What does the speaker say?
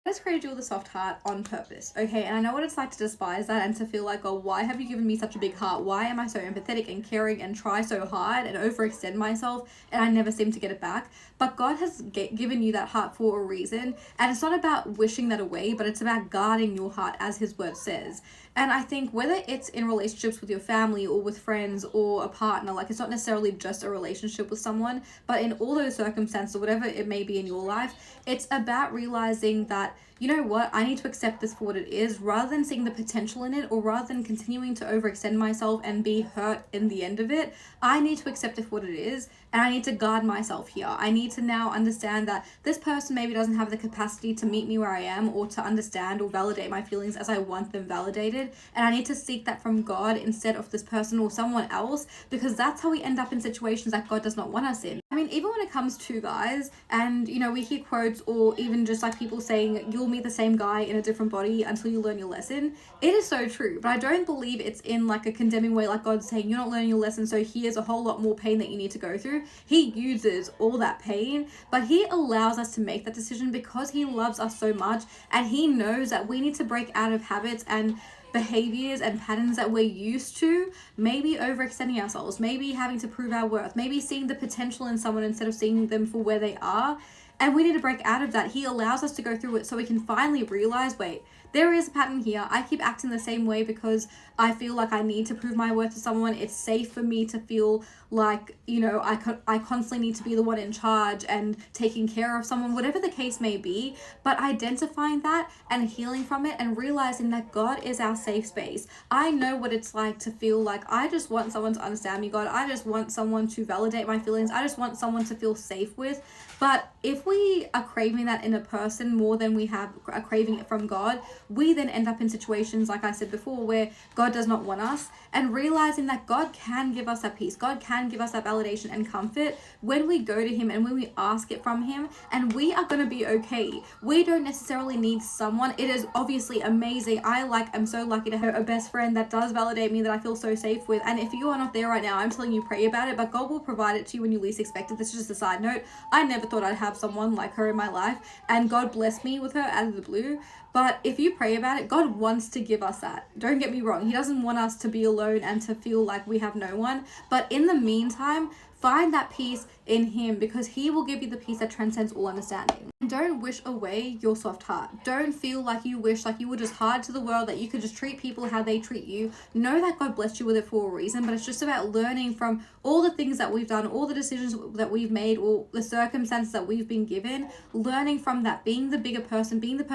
Has created you with a soft heart on purpose, okay? And I know what it's like to despise that and to feel like, oh, why have you given me such a big heart? Why am I so empathetic and caring and try so hard and overextend myself and I never seem to get it back? But God has given you that heart for a reason, and it's not about wishing that away, but it's about guarding your heart as His word says. And I think whether it's in relationships with your family or with friends or a partner, like it's not necessarily just a relationship with someone, but in all those circumstances, whatever it may be in your life, it's about realizing that, you know what, I need to accept this for what it is rather than seeing the potential in it, or rather than continuing to overextend myself and be hurt in the end of it. I need to accept it for what it is, and I need to guard myself here. I need to now understand that this person maybe doesn't have the capacity to meet me where I am or to understand or validate my feelings as I want them validated, and I need to seek that from God instead of this person or someone else, because that's how we end up in situations that God does not want us in. I mean, even when it comes to guys, and you know, we hear quotes or even just like people saying you'll meet the same guy in a different body until you learn your lesson. It is so true, but I don't believe it's in like a condemning way, like God's saying you're not learning your lesson, so here's a whole lot more pain that you need to go through. He uses all that pain, but He allows us to make that decision because He loves us so much, and He knows that we need to break out of habits and behaviors and patterns that we're used to, maybe overextending ourselves, maybe having to prove our worth, maybe seeing the potential in someone instead of seeing them for where they are. And we need to break out of that. He allows us to go through it so we can finally realize, wait, there is a pattern here. I keep acting the same way because I feel like I need to prove my worth to someone. It's safe for me to feel like, you know, I constantly need to be the one in charge and taking care of someone, whatever the case may be. But identifying that and healing from it and realizing that God is our safe space. I know what it's like to feel like I just want someone to understand me, God. I just want someone to validate my feelings. I just want someone to feel safe with. But if we are craving that in a person more than we have a craving it from God, we then end up in situations, like I said before, where God does not want us, and realizing that God can give us that peace. God can give us that validation and comfort when we go to Him and when we ask it from Him, and we are going to be okay. We don't necessarily need someone. It is obviously amazing. I'm so lucky to have a best friend that does validate me, that I feel so safe with. And if you are not there right now, I'm telling you, pray about it, but God will provide it to you when you least expect it. This is just a side note. I never thought I'd have someone like her in my life, and God blessed me with her out of the blue. But if you pray about it, God wants to give us that. Don't get me wrong. He doesn't want us to be alone and to feel like we have no one. But in the meantime, find that peace in Him, because He will give you the peace that transcends all understanding. And don't wish away your soft heart. Don't feel like you wish like you were just hard to the world, that you could just treat people how they treat you. Know that God blessed you with it for a reason, but it's just about learning from all the things that we've done, all the decisions that we've made, all the circumstances that we've been given, learning from that, being the bigger person, being the person